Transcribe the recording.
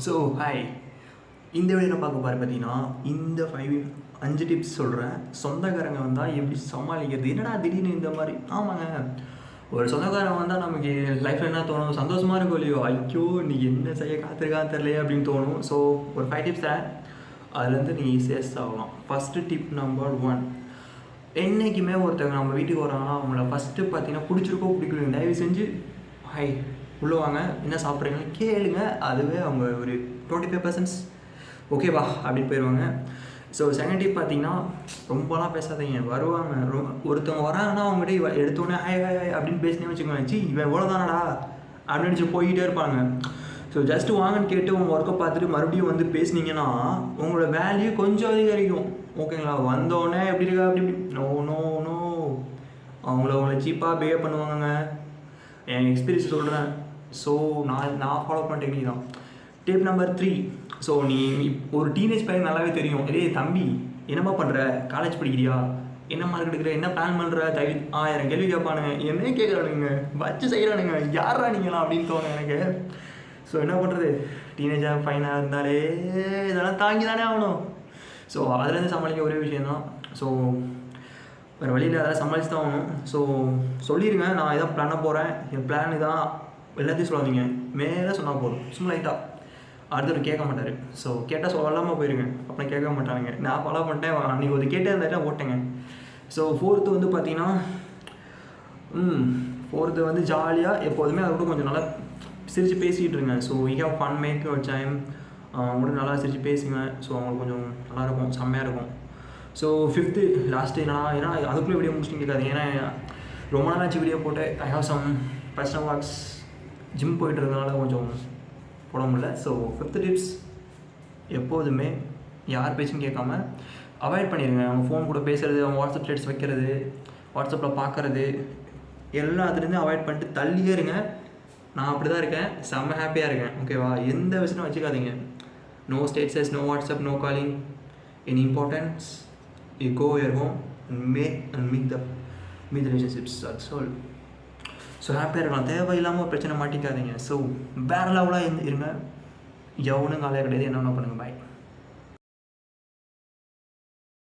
So hi, இந்த video என்ன பார்க்க பாரு பார்த்தீங்கன்னா இந்த 5 டிப்ஸ் சொல்கிறேன். சொந்தக்காரங்க வந்தால் எப்படி சமாளிக்கிறது. என்னடா திடீர்னு இந்த மாதிரி? ஆமாங்க, ஒரு சொந்தக்காரங்க வந்தால் நமக்கு லைஃப்பில் என்ன தோணும்? சந்தோஷமாக இருக்கும் இல்லையோ, ஐயோ நீ என்ன செய்ய காத்திருக்கான்னு தெரியலையே அப்படின்னு தோணும். ஸோ ஒரு 5 டிப்ஸ் தரேன், அதுலேருந்து நீங்கள் சேஸ் ஆகலாம். ஃபஸ்ட்டு டிப் நம்பர் 1, என்றைக்குமே ஒருத்தவங்க நம்ம வீட்டுக்கு வராங்கன்னா அவங்கள ஃபஸ்ட்டு பார்த்தீங்கன்னா பிடிச்சிருக்கோ பிடிக்கல, தயவு செஞ்சு ஹாய் உள்ளே வாங்க என்ன சாப்பிட்றீங்கன்னு கேளுங்க. அதுவே அவங்க ஒரு 25% ஓகேவா அப்படின்னு போயிடுவாங்க. ஸோ செகண்ட் டிப் பார்த்தீங்கன்னா ரொம்பலாம் பேசாதீங்க. வருவாங்க ஒருத்தவங்க வராங்கன்னா அவங்ககிட்ட எடுத்தோடனே ஹாய் ஹாய் ஹாய் அப்படின்னு பேசினே வச்சுக்கோங்க. இவன் எவ்வளோதானடா அப்படின்னு நினச்சி போய்கிட்டே இருப்பாங்க. ஸோ ஜஸ்ட்டு வாங்கன்னு கேட்டு உங்கள் ஒர்க்கை பார்த்துட்டு மறுபடியும் வந்து பேசுனீங்கன்னா உங்களோட வேல்யூ கொஞ்சம் அதிகரிக்கும். ஓகேங்களா? வந்தோடனே எப்படி இருக்கா அப்படி நோ நோ நோ அவங்கள சீப்பாக பிஹேவ் பண்ணுவாங்கங்க. என் எக்ஸ்பீரியன்ஸ் சொல்கிறேன். ஸோ நான் ஃபாலோ பண்ண டெக்னிக் தான். டிப் நம்பர் 3, ஸோ நீ ஒரு டீனேஜ் பையன் நல்லாவே தெரியும். தம்பி என்னம்மா பண்ணுற, காலேஜ் படிக்கிறியா, என்ன மார்க் எடுக்கிற, என்ன பிளான் பண்ணுற, 1000 கேள்வி கேட்பானுங்க. என்ன கேட்குறானுங்க, வச்சு செய்கிறானுங்க, யாரா நீங்களாம் அப்படின்னு தோணும் எனக்கு. ஸோ என்ன பண்ணுறது, டீனேஜாக பையனாக இருந்தாலே இதெல்லாம் தாங்கி தானே ஆகணும். ஸோ அதுலேருந்து சமாளிக்க ஒரே விஷயந்தான். ஸோ வேறு வழியில் அதெல்லாம் சமாளித்து தான் ஆகணும். ஸோ சொல்லிடுங்க, நான் இதான் பிளான போகிறேன், என் பிளான் இதான், எல்லாத்தையும் சொல்லாதீங்க. மேலே சொன்னால் போதும், சும்மா லைட்டாக. அடுத்தவர் கேட்க மாட்டார். ஸோ கேட்டால் சொல்லாமல் போயிருங்க, அப்புறம் கேட்க மாட்டாங்க. நான் ஃபாலோ பண்ணிட்டேன், அன்றைக்கி ஒரு கேட்டே இருந்தாலும் ஓட்டேங்க. ஸோ ஃபோர்த்து வந்து பார்த்தீங்கன்னா ஃபோர்த்து வந்து ஜாலியாக எப்போதுமே அதை கூட கொஞ்சம் நல்லா சிரித்து பேசிகிட்டு இருங்க. So we have fun make your time. அவங்களுக்கு நல்லா சிரித்து பேசுங்க. ஸோ அவங்களுக்கு கொஞ்சம் நல்லாயிருக்கும், செம்மையாக இருக்கும். ஸோ 5th லாஸ்ட்டு ஏன்னா அதுக்குள்ளே வீடியோ முடிச்சுட்டு கேட்காது. ஏன்னா ரொம்ப நாள் ஆச்சு வீடியோ போட்டு. I have some personal works, gym போயிட்டு இருந்ததுனால கொஞ்சம் போட முடியல. ஸோ 5th டிப்ஸ், எப்போதுமே யார் பேச்சும் கேட்காம அவாய்ட் பண்ணிடுங்க. அவங்க ஃபோன் கூட பேசுகிறது, அவங்க வாட்ஸ்அப் ஸ்டேட்டஸ் வைக்கிறது, வாட்ஸ்அப்பில் பார்க்குறது, எல்லாத்துலேருந்து அவாய்ட் பண்ணிட்டு தள்ளியே இருங்க. நான் அப்படி தான் இருக்கேன், செம்ம ஹாப்பியாக இருக்கேன். ஓகேவா? எந்த விஷயமும் வச்சுக்காதீங்க. No status, no WhatsApp, no calling. In importance you go your home and meet the relationships. That's all. So ஹாப்பியாக இருக்கலாம், தேவையில்லாமல் பிரச்சனை மாட்டிக்காதீங்க. ஸோ வேறு லெவலாக இருங்க. எவனும் காலையாக கிடையாது, என்ன பண்ணுங்கள். பாய்.